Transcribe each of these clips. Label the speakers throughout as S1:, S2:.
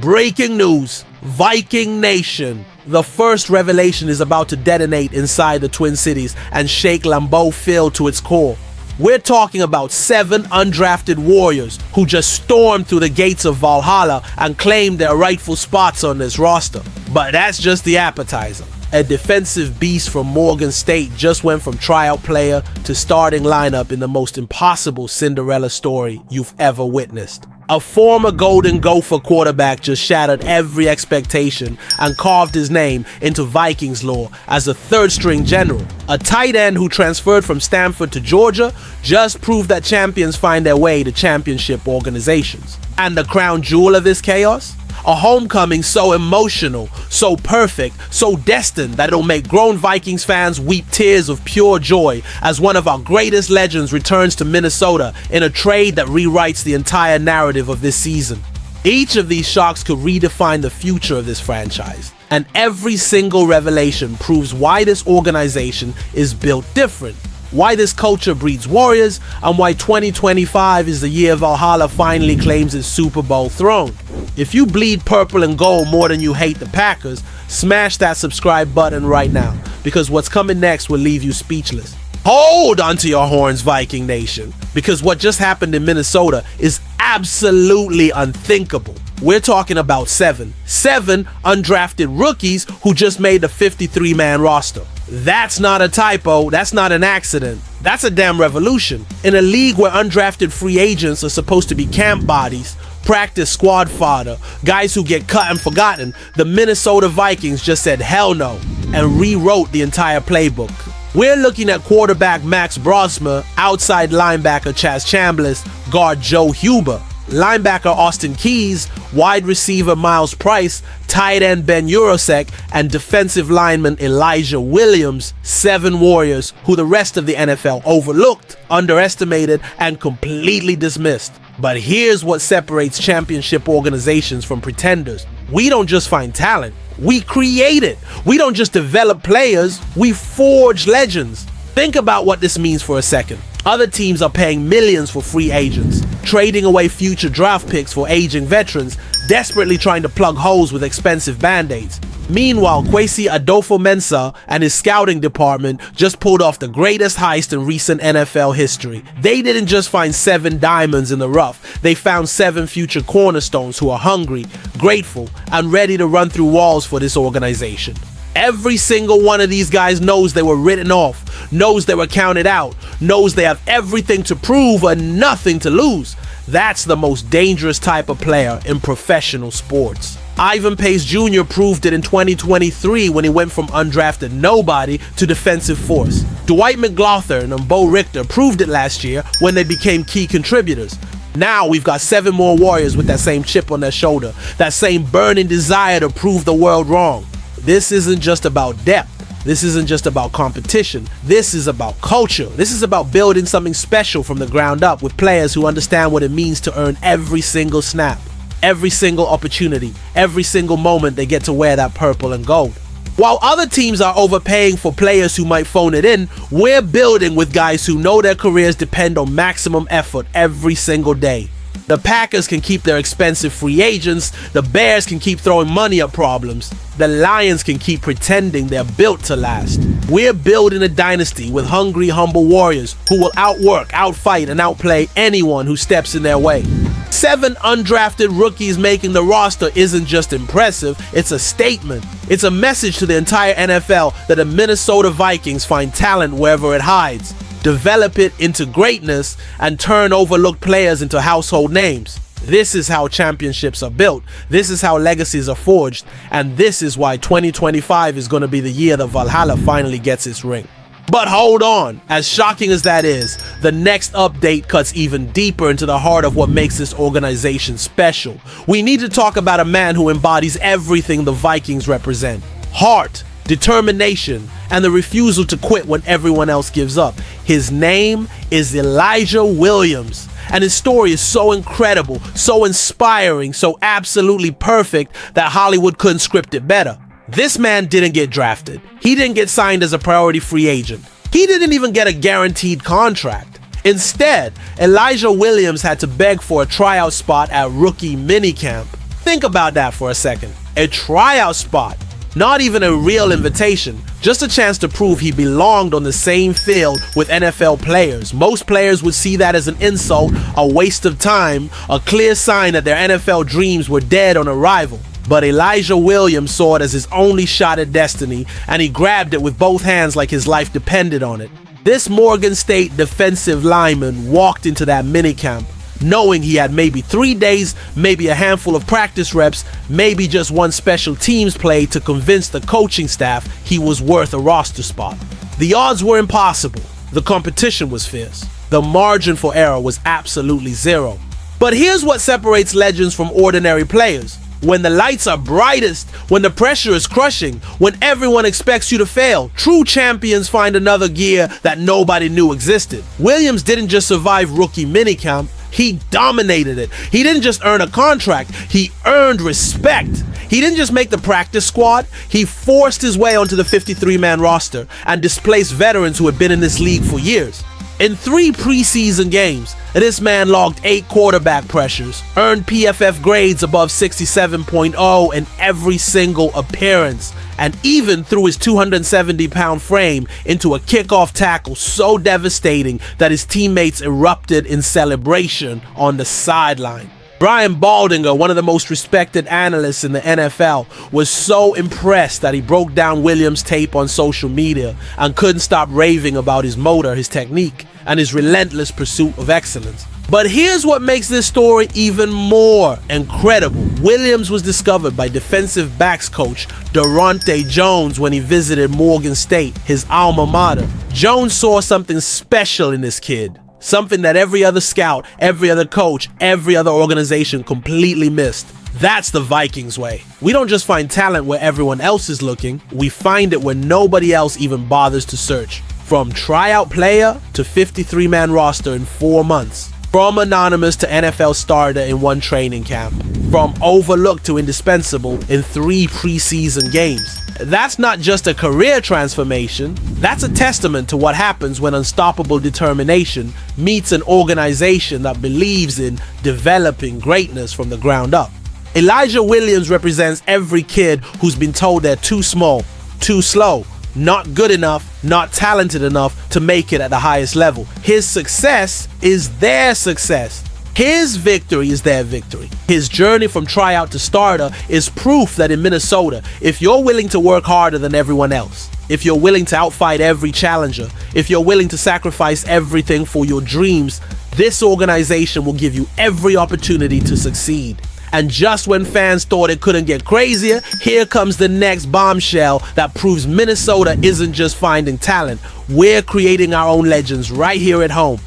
S1: Breaking news, Viking Nation. The first revelation is about to detonate inside the Twin Cities and shake Lambeau Field to its core. We're talking about 7 undrafted warriors who just stormed through the gates of Valhalla and claimed their rightful spots on this roster. But that's just the appetizer. A defensive beast from Morgan State just went from tryout player to starting lineup in the most impossible Cinderella story you've ever witnessed. A former Golden Gopher quarterback just shattered every expectation and carved his name into Vikings lore as a third-string general. A tight end who transferred from Stanford to Georgia just proved that champions find their way to championship organizations. And the crown jewel of this chaos? A homecoming so emotional, so perfect, so destined that it'll make grown Vikings fans weep tears of pure joy as one of our greatest legends returns to Minnesota in a trade that rewrites the entire narrative of this season. Each of these shocks could redefine the future of this franchise, and every single revelation proves why this organization is built different, why this culture breeds warriors, and why 2025 is the year Valhalla finally claims its Super Bowl throne. If you bleed purple and gold more than you hate the Packers, smash that subscribe button right now, because what's coming next will leave you speechless. Hold onto your horns, Viking Nation, because what just happened in Minnesota is absolutely unthinkable. We're talking about 7 undrafted rookies who just made the 53-man roster. That's not a typo, that's not an accident, that's a damn revolution. In a league where undrafted free agents are supposed to be camp bodies, practice squad fodder, guys who get cut and forgotten, the Minnesota Vikings just said hell no and rewrote the entire playbook. We're looking at quarterback Max Brosmer, outside linebacker Chaz Chambliss, guard Joe Huber, linebacker Austin Keys, wide receiver Miles Price, tight end Ben Urosek, and defensive lineman Elijah Williams. 7 warriors who the rest of the NFL overlooked, underestimated, and completely dismissed. But here's what separates championship organizations from pretenders. We don't just find talent, we create it. We don't just develop players, we forge legends. Think about what this means for a second. Other teams are paying millions for free agents, trading away future draft picks for aging veterans, desperately trying to plug holes with expensive band-aids. Meanwhile, Kwesi Adofo-Mensah and his scouting department just pulled off the greatest heist in recent NFL history. They didn't just find 7 diamonds in the rough, they found 7 future cornerstones who are hungry, grateful, and ready to run through walls for this organization. Every single one of these guys knows they were written off, knows they were counted out, knows they have everything to prove and nothing to lose. That's the most dangerous type of player in professional sports. Ivan Pace Jr. proved it in 2023 when he went from undrafted nobody to defensive force. Dwight McGlothern and Bo Richter proved it last year when they became key contributors. Now we've got 7 more warriors with that same chip on their shoulder, that same burning desire to prove the world wrong. This isn't just about depth. This isn't just about competition. This is about culture. This is about building something special from the ground up with players who understand what it means to earn every single snap, every single opportunity, every single moment they get to wear that purple and gold. While other teams are overpaying for players who might phone it in, we're building with guys who know their careers depend on maximum effort every single day. The Packers can keep their expensive free agents, the Bears can keep throwing money at problems, the Lions can keep pretending they're built to last. We're building a dynasty with hungry, humble warriors who will outwork, outfight, and outplay anyone who steps in their way. 7 undrafted rookies making the roster isn't just impressive, it's a statement. It's a message to the entire NFL that the Minnesota Vikings find talent wherever it hides, develop it into greatness, and turn overlooked players into household names. This is how championships are built, this is how legacies are forged, and this is why 2025 is going to be the year that Valhalla finally gets its ring. But hold on, as shocking as that is, the next update cuts even deeper into the heart of what makes this organization special. We need to talk about a man who embodies everything the Vikings represent: heart, determination, and the refusal to quit when everyone else gives up. His name is Elijah Williams, and his story is so incredible, so inspiring, so absolutely perfect that Hollywood couldn't script it better. This man didn't get drafted. He didn't get signed as a priority free agent. He didn't even get a guaranteed contract. Instead, Elijah Williams had to beg for a tryout spot at rookie minicamp. Think about that for a second. A tryout spot. Not even a real invitation, just a chance to prove he belonged on the same field with NFL players. Most players would see that as an insult, a waste of time, a clear sign that their NFL dreams were dead on arrival. But Elijah Williams saw it as his only shot at destiny, and he grabbed it with both hands like his life depended on it. This Morgan State defensive lineman walked into that minicamp knowing he had maybe 3 days, maybe a handful of practice reps, maybe just one special teams play to convince the coaching staff he was worth a roster spot. The odds were impossible. The competition was fierce. The margin for error was absolutely zero. But here's what separates legends from ordinary players. When the lights are brightest, when the pressure is crushing, when everyone expects you to fail, true champions find another gear that nobody knew existed. Williams didn't just survive rookie minicamp, he dominated it. He didn't just earn a contract, he earned respect. He didn't just make the practice squad, he forced his way onto the 53-man roster and displaced veterans who had been in this league for years. In 3 preseason games, this man logged 8 quarterback pressures, earned PFF grades above 67.0 in every single appearance, and even threw his 270-pound frame into a kickoff tackle so devastating that his teammates erupted in celebration on the sideline. Brian Baldinger, one of the most respected analysts in the NFL, was so impressed that he broke down Williams' tape on social media and couldn't stop raving about his motor, his technique, and his relentless pursuit of excellence. But here's what makes this story even more incredible. Williams was discovered by defensive backs coach Durante Jones when he visited Morgan State, his alma mater. Jones saw something special in this kid. Something that every other scout, every other coach, every other organization completely missed. That's the Vikings way. We don't just find talent where everyone else is looking, we find it where nobody else even bothers to search. From tryout player to 53-man roster in 4 months. From anonymous to NFL starter in 1 training camp. From overlooked to indispensable in 3 preseason games. That's not just a career transformation, that's a testament to what happens when unstoppable determination meets an organization that believes in developing greatness from the ground up. Elijah Williams represents every kid who's been told they're too small, too slow, not good enough, not talented enough to make it at the highest level. His success is their success. His victory is their victory. His journey from tryout to starter is proof that in Minnesota, if you're willing to work harder than everyone else, if you're willing to outfight every challenger, if you're willing to sacrifice everything for your dreams, this organization will give you every opportunity to succeed. And just when fans thought it couldn't get crazier, here comes the next bombshell that proves Minnesota isn't just finding talent. We're creating our own legends right here at home.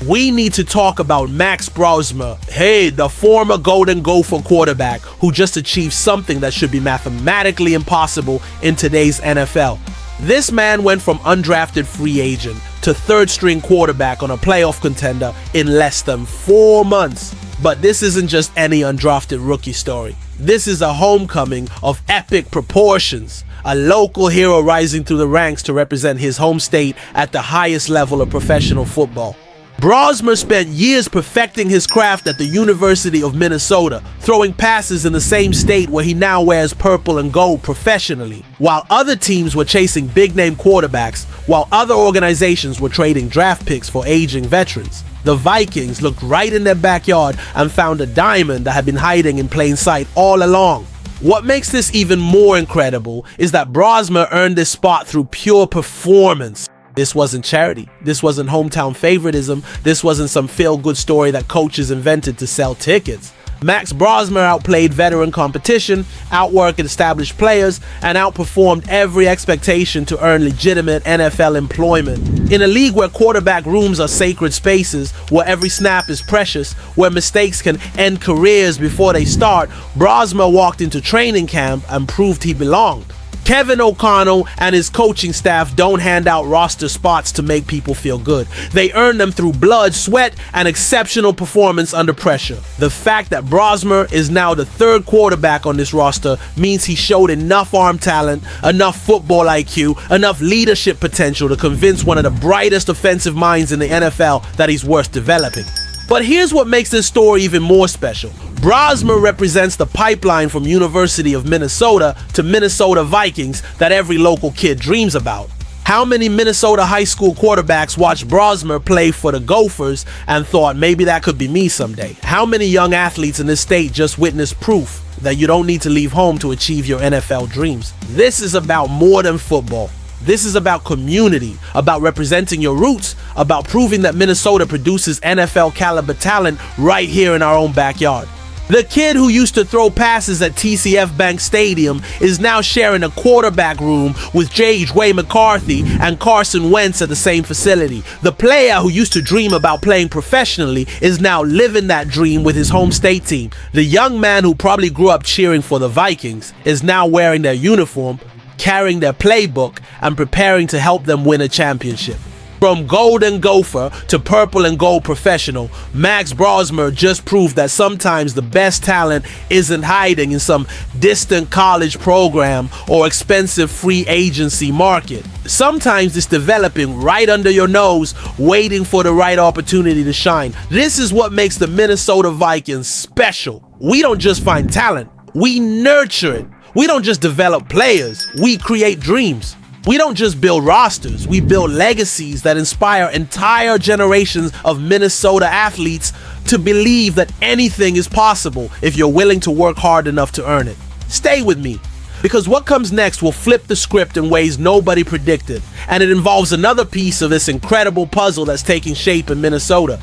S1: We need to talk about Max Brosmer, the former Golden Gopher quarterback who just achieved something that should be mathematically impossible in today's NFL. This man went from undrafted free agent to 3rd-string quarterback on a playoff contender in less than 4 months. But this isn't just any undrafted rookie story. This is a homecoming of epic proportions. A local hero rising through the ranks to represent his home state at the highest level of professional football. Brosmer spent years perfecting his craft at the University of Minnesota, throwing passes in the same state where he now wears purple and gold professionally. While other teams were chasing big-name quarterbacks, while other organizations were trading draft picks for aging veterans, the Vikings looked right in their backyard and found a diamond that had been hiding in plain sight all along. What makes this even more incredible is that Brosmer earned this spot through pure performance. This wasn't charity. This wasn't hometown favoritism. This wasn't some feel-good story that coaches invented to sell tickets. Max Brosmer outplayed veteran competition, outworked established players, and outperformed every expectation to earn legitimate NFL employment. In a league where quarterback rooms are sacred spaces, where every snap is precious, where mistakes can end careers before they start, Brosmer walked into training camp and proved he belonged. Kevin O'Connell and his coaching staff don't hand out roster spots to make people feel good. They earn them through blood, sweat, and exceptional performance under pressure. The fact that Brosmer is now the 3rd quarterback on this roster means he showed enough arm talent, enough football IQ, enough leadership potential to convince one of the brightest offensive minds in the NFL that he's worth developing. But here's what makes this story even more special. Brosmer represents the pipeline from University of Minnesota to Minnesota Vikings that every local kid dreams about. How many Minnesota high school quarterbacks watched Brosmer play for the Gophers and thought maybe that could be me someday? How many young athletes in this state just witnessed proof that you don't need to leave home to achieve your NFL dreams? This is about more than football. This is about community, about representing your roots, about proving that Minnesota produces NFL caliber talent right here in our own backyard. The kid who used to throw passes at TCF Bank Stadium is now sharing a quarterback room with J.J. McCarthy and Carson Wentz at the same facility. The player who used to dream about playing professionally is now living that dream with his home state team. The young man who probably grew up cheering for the Vikings is now wearing their uniform, carrying their playbook, and preparing to help them win a championship. From Golden Gopher to Purple and Gold Professional, Max Brosmer just proved that sometimes the best talent isn't hiding in some distant college program or expensive free agency market. Sometimes it's developing right under your nose, waiting for the right opportunity to shine. This is what makes the Minnesota Vikings special. We don't just find talent, we nurture it. We don't just develop players, we create dreams. We don't just build rosters, we build legacies that inspire entire generations of Minnesota athletes to believe that anything is possible if you're willing to work hard enough to earn it. Stay with me, because what comes next will flip the script in ways nobody predicted, and it involves another piece of this incredible puzzle that's taking shape in Minnesota.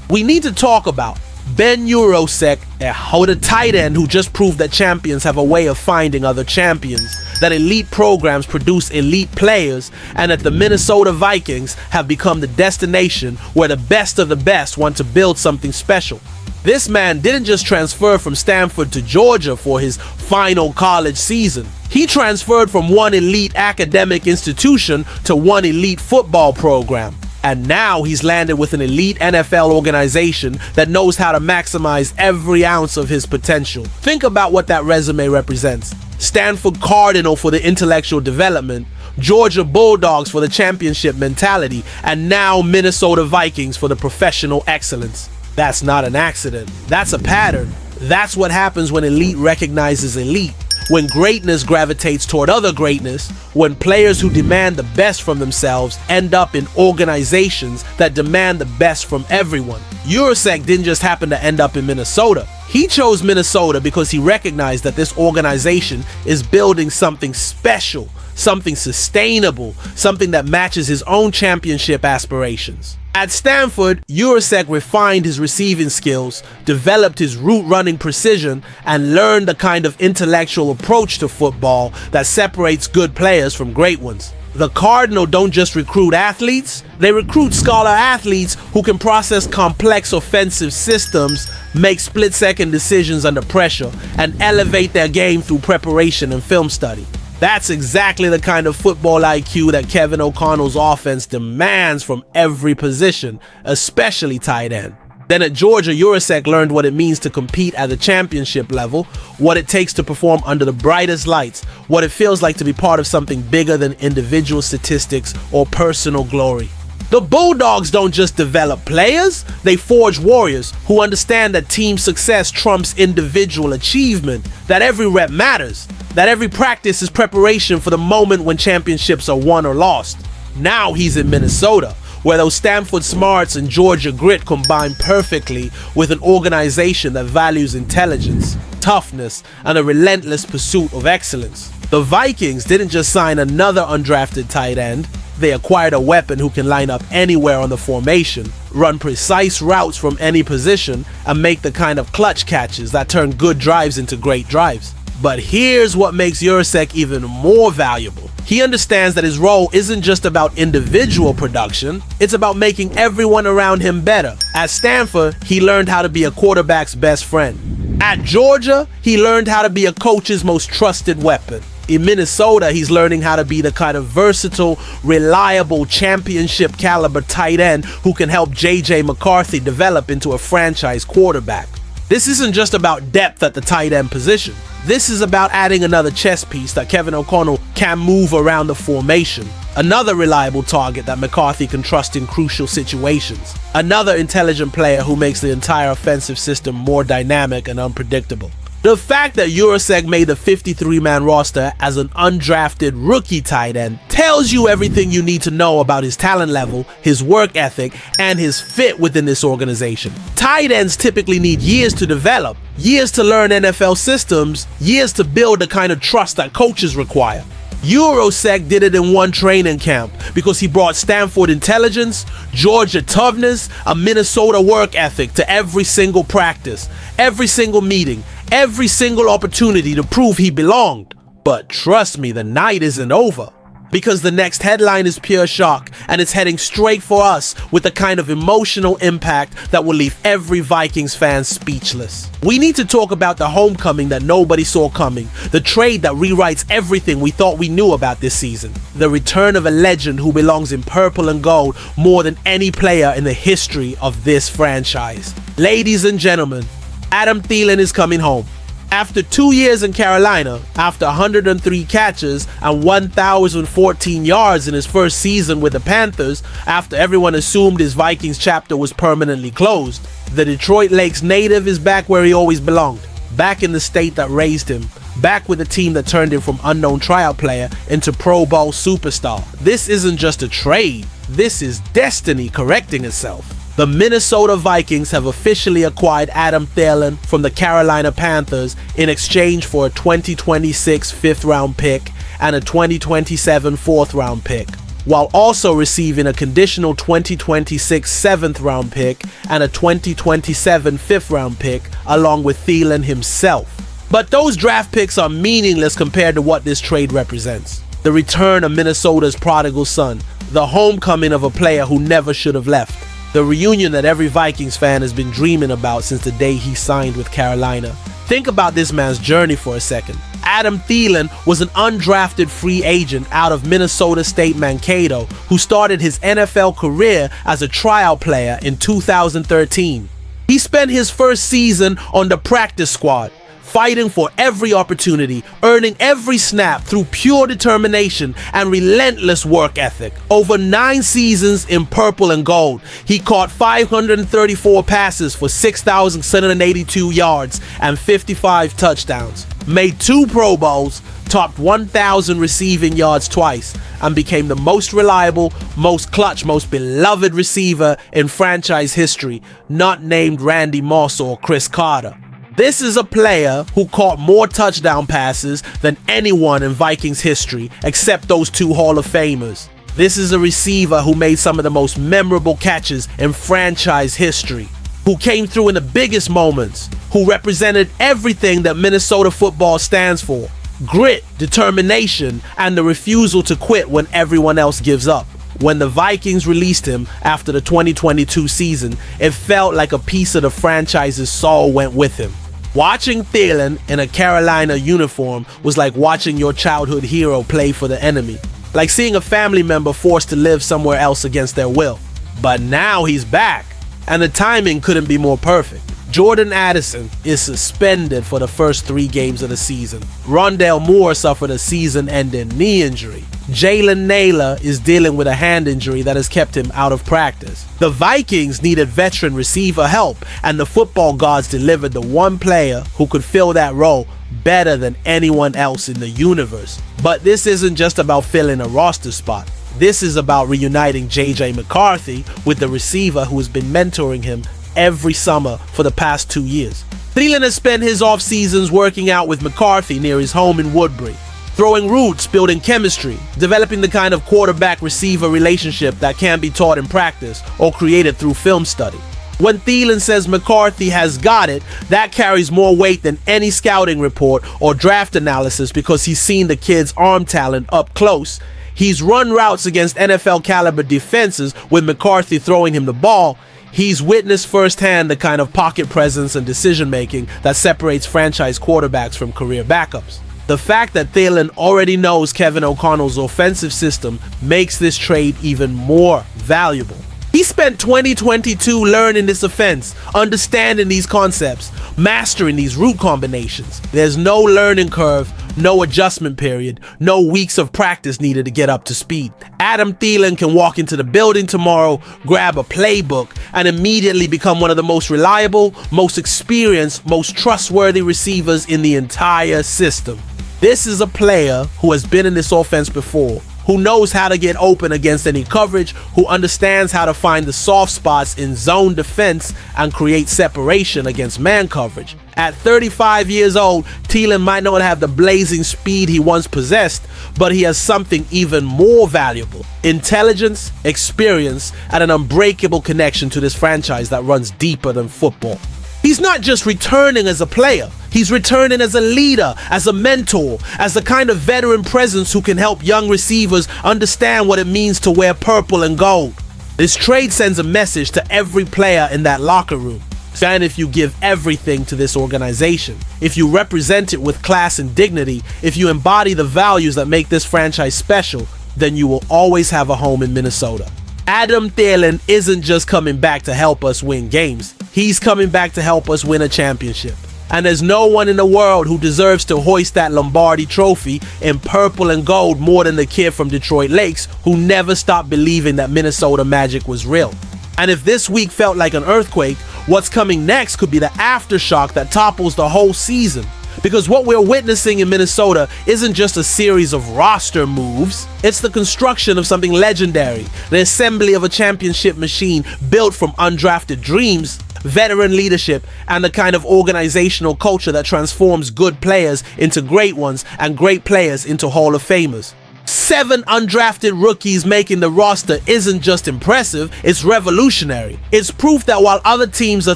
S1: We need to talk about Ben Urosek, a tight end who just proved that champions have a way of finding other champions, that elite programs produce elite players, and that the Minnesota Vikings have become the destination where the best of the best want to build something special. This man didn't just transfer from Stanford to Georgia for his final college season. He transferred from one elite academic institution to one elite football program. And now he's landed with an elite NFL organization that knows how to maximize every ounce of his potential. Think about what that resume represents. Stanford Cardinal for the intellectual development, Georgia Bulldogs for the championship mentality, and now Minnesota Vikings for the professional excellence. That's not an accident. That's a pattern. That's what happens when elite recognizes elite. When greatness gravitates toward other greatness, when players who demand the best from themselves end up in organizations that demand the best from everyone. Urosek didn't just happen to end up in Minnesota. He chose Minnesota because he recognized that this organization is building something special, something sustainable, something that matches his own championship aspirations. At Stanford, Urosek refined his receiving skills, developed his route running precision, and learned the kind of intellectual approach to football that separates good players from great ones. The Cardinal don't just recruit athletes, they recruit scholar athletes who can process complex offensive systems, make split-second decisions under pressure, and elevate their game through preparation and film study. That's exactly the kind of football IQ that Kevin O'Connell's offense demands from every position, especially tight end. Then at Georgia, Urosek learned what it means to compete at the championship level, what it takes to perform under the brightest lights, what it feels like to be part of something bigger than individual statistics or personal glory. The Bulldogs don't just develop players, they forge warriors who understand that team success trumps individual achievement, that every rep matters, that every practice is preparation for the moment when championships are won or lost. Now he's in Minnesota, where those Stanford smarts and Georgia grit combine perfectly with an organization that values intelligence, toughness, and a relentless pursuit of excellence. The Vikings didn't just sign another undrafted tight end, they acquired a weapon who can line up anywhere on the formation, run precise routes from any position, and make the kind of clutch catches that turn good drives into great drives. But here's what makes Urosek even more valuable. He understands that his role isn't just about individual production, it's about making everyone around him better. At Stanford, he learned how to be a quarterback's best friend. At Georgia, he learned how to be a coach's most trusted weapon. In Minnesota, he's learning how to be the kind of versatile, reliable, championship caliber tight end who can help J.J. McCarthy develop into a franchise quarterback. This isn't just about depth at the tight end position. This is about adding another chess piece that Kevin O'Connell can move around the formation. Another reliable target that McCarthy can trust in crucial situations. Another intelligent player who makes the entire offensive system more dynamic and unpredictable. The fact that Urasek made the 53-man roster as an undrafted rookie tight end tells you everything you need to know about his talent level, his work ethic, and his fit within this organization. Tight ends typically need years to develop, years to learn NFL systems, years to build the kind of trust that coaches require. Urasek did it in one training camp because he brought Stanford intelligence, Georgia toughness, a Minnesota work ethic to every single practice, every single meeting, every single opportunity to prove he belonged. But trust me, the night isn't over. Because the next headline is pure shock, and it's heading straight for us with the kind of emotional impact that will leave every Vikings fan speechless. We need to talk about the homecoming that nobody saw coming, the trade that rewrites everything we thought we knew about this season, the return of a legend who belongs in purple and gold more than any player in the history of this franchise. Ladies and gentlemen, Adam Thielen is coming home. After 2 years in Carolina, after 103 catches and 1,014 yards in his first season with the Panthers, after everyone assumed his Vikings chapter was permanently closed, the Detroit Lakes native is back where he always belonged, back in the state that raised him, back with a team that turned him from unknown tryout player into Pro Bowl superstar. This isn't just a trade, this is destiny correcting itself. The Minnesota Vikings have officially acquired Adam Thielen from the Carolina Panthers in exchange for a 2026 fifth-round pick and a 2027 fourth-round pick, while also receiving a conditional 2026 seventh-round pick and a 2027 fifth-round pick along with Thielen himself. But those draft picks are meaningless compared to what this trade represents. The return of Minnesota's prodigal son, the homecoming of a player who never should have left. The reunion that every Vikings fan has been dreaming about since the day he signed with Carolina. Think about this man's journey for a second. Adam Thielen was an undrafted free agent out of Minnesota State Mankato who started his NFL career as a tryout player in 2013. He spent his first season on the practice squad, fighting for every opportunity, earning every snap through pure determination and relentless work ethic. Over 9 seasons in purple and gold, he caught 534 passes for 6,782 yards and 55 touchdowns, made 2 Pro Bowls, topped 1,000 receiving yards twice, and became the most reliable, most clutch, most beloved receiver in franchise history, not named Randy Moss or Chris Carter. This is a player who caught more touchdown passes than anyone in Vikings history except those 2 Hall of Famers. This is a receiver who made some of the most memorable catches in franchise history, who came through in the biggest moments, who represented everything that Minnesota football stands for: grit, determination, and the refusal to quit when everyone else gives up. When the Vikings released him after the 2022 season, it felt like a piece of the franchise's soul went with him. Watching Thielen in a Carolina uniform was like watching your childhood hero play for the enemy, like seeing a family member forced to live somewhere else against their will. But now he's back, and the timing couldn't be more perfect. Jordan Addison is suspended for the first 3 games of the season. Rondale Moore suffered a season-ending knee injury. Jalen Naylor is dealing with a hand injury that has kept him out of practice. The Vikings needed veteran receiver help, and the football gods delivered the one player who could fill that role better than anyone else in the universe. But this isn't just about filling a roster spot. This is about reuniting J.J. McCarthy with the receiver who has been mentoring him every summer for the past 2 years. Thielen has spent his off seasons working out with McCarthy near his home in Woodbury, throwing roots, building chemistry, developing the kind of quarterback-receiver relationship that can be taught in practice or created through film study. When Thielen says McCarthy has got it, that carries more weight than any scouting report or draft analysis because he's seen the kid's arm talent up close. He's run routes against NFL-caliber defenses with McCarthy throwing him the ball. He's witnessed firsthand the kind of pocket presence and decision-making that separates franchise quarterbacks from career backups. The fact that Thielen already knows Kevin O'Connell's offensive system makes this trade even more valuable. He spent 2022 learning this offense, understanding these concepts, mastering these route combinations. There's no learning curve, No adjustment period, no weeks of practice needed to get up to speed. Adam Thielen can walk into the building tomorrow, grab a playbook, and immediately become one of the most reliable, most experienced, most trustworthy receivers in the entire system. This is a player who has been in this offense before, who knows how to get open against any coverage, who understands how to find the soft spots in zone defense and create separation against man coverage. At 35 years old, Thielen might not have the blazing speed he once possessed, but he has something even more valuable: intelligence, experience, and an unbreakable connection to this franchise that runs deeper than football. He's not just returning as a player, he's returning as a leader, as a mentor, as the kind of veteran presence who can help young receivers understand what it means to wear purple and gold. This trade sends a message to every player in that locker room. And if you give everything to this organization, if you represent it with class and dignity, if you embody the values that make this franchise special, then you will always have a home in Minnesota. Adam Thielen isn't just coming back to help us win games. He's coming back to help us win a championship. And there's no one in the world who deserves to hoist that Lombardi trophy in purple and gold more than the kid from Detroit Lakes who never stopped believing that Minnesota magic was real. And if this week felt like an earthquake, what's coming next could be the aftershock that topples the whole season. Because what we're witnessing in Minnesota isn't just a series of roster moves, it's the construction of something legendary, the assembly of a championship machine built from undrafted dreams, veteran leadership, and the kind of organizational culture that transforms good players into great ones and great players into Hall of Famers. 7 undrafted rookies making the roster isn't just impressive, it's revolutionary. It's proof that while other teams are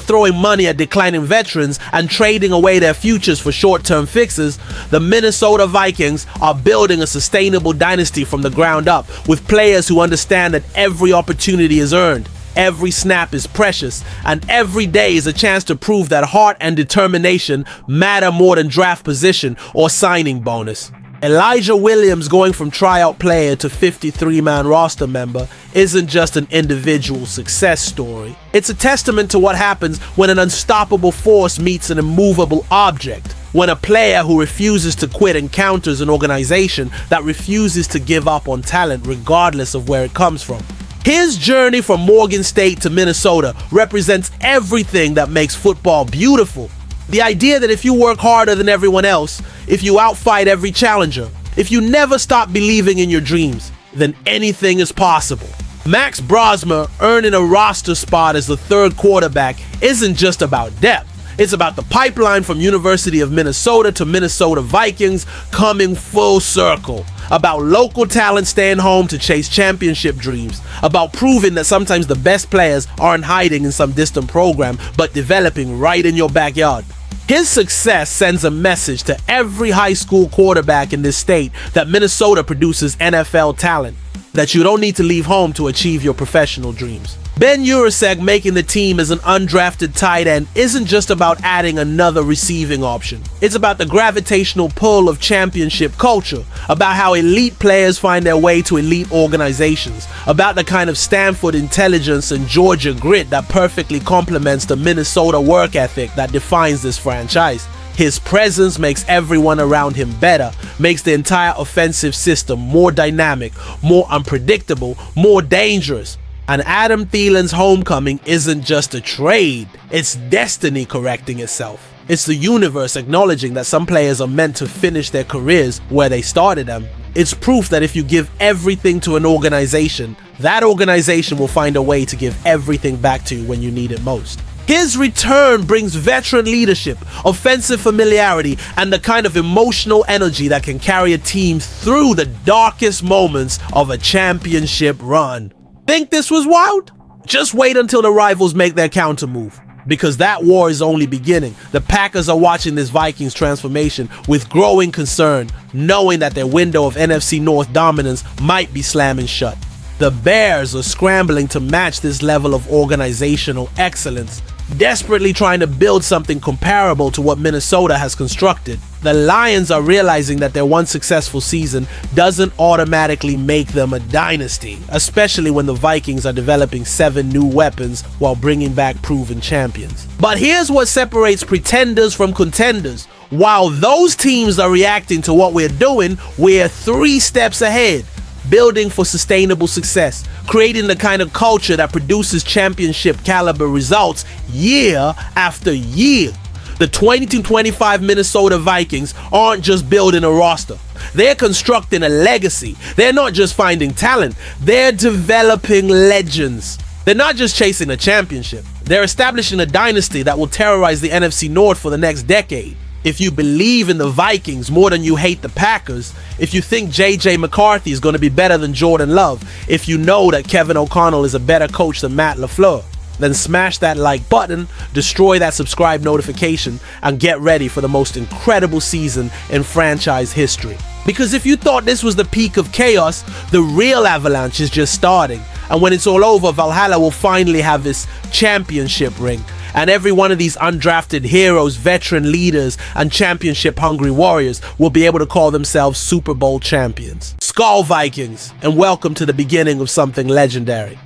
S1: throwing money at declining veterans and trading away their futures for short-term fixes, the Minnesota Vikings are building a sustainable dynasty from the ground up with players who understand that every opportunity is earned, every snap is precious, and every day is a chance to prove that heart and determination matter more than draft position or signing bonus. Elijah Williams going from tryout player to 53-man roster member isn't just an individual success story. It's a testament to what happens when an unstoppable force meets an immovable object. When a player who refuses to quit encounters an organization that refuses to give up on talent regardless of where it comes from. His journey from Morgan State to Minnesota represents everything that makes football beautiful. The idea that if you work harder than everyone else, if you outfight every challenger, if you never stop believing in your dreams, then anything is possible. Max Brosmer earning a roster spot as the third quarterback isn't just about depth. It's about the pipeline from University of Minnesota to Minnesota Vikings coming full circle. About local talent staying home to chase championship dreams. About proving that sometimes the best players aren't hiding in some distant program, but developing right in your backyard. His success sends a message to every high school quarterback in this state that Minnesota produces NFL talent, that you don't need to leave home to achieve your professional dreams. Ben Urasek making the team as an undrafted tight end isn't just about adding another receiving option. It's about the gravitational pull of championship culture, about how elite players find their way to elite organizations, about the kind of Stanford intelligence and Georgia grit that perfectly complements the Minnesota work ethic that defines this franchise. His presence makes everyone around him better, makes the entire offensive system more dynamic, more unpredictable, more dangerous. And Adam Thielen's homecoming isn't just a trade, it's destiny correcting itself. It's the universe acknowledging that some players are meant to finish their careers where they started them. It's proof that if you give everything to an organization, that organization will find a way to give everything back to you when you need it most. His return brings veteran leadership, offensive familiarity, and the kind of emotional energy that can carry a team through the darkest moments of a championship run. Think this was wild? Just wait until the rivals make their counter move, because that war is only beginning. The Packers are watching this Vikings transformation with growing concern, knowing that their window of NFC North dominance might be slamming shut. The Bears are scrambling to match this level of organizational excellence, desperately trying to build something comparable to what Minnesota has constructed. The Lions are realizing that their one successful season doesn't automatically make them a dynasty, especially when the Vikings are developing 7 new weapons while bringing back proven champions. But here's what separates pretenders from contenders. While those teams are reacting to what we're doing, we're 3 steps ahead, building for sustainable success, creating the kind of culture that produces championship caliber results year after year. The 20-25 Minnesota Vikings aren't just building a roster. They're constructing a legacy. They're not just finding talent. They're developing legends. They're not just chasing a championship. They're establishing a dynasty that will terrorize the NFC North for the next decade. If you believe in the Vikings more than you hate the Packers, if you think J.J. McCarthy is going to be better than Jordan Love, if you know that Kevin O'Connell is a better coach than Matt LaFleur, then smash that like button, destroy that subscribe notification, and get ready for the most incredible season in franchise history. Because if you thought this was the peak of chaos, the real avalanche is just starting. And when it's all over, Valhalla will finally have this championship ring. And every one of these undrafted heroes, veteran leaders, and championship-hungry warriors will be able to call themselves Super Bowl champions. Skol Vikings, and welcome to the beginning of something legendary.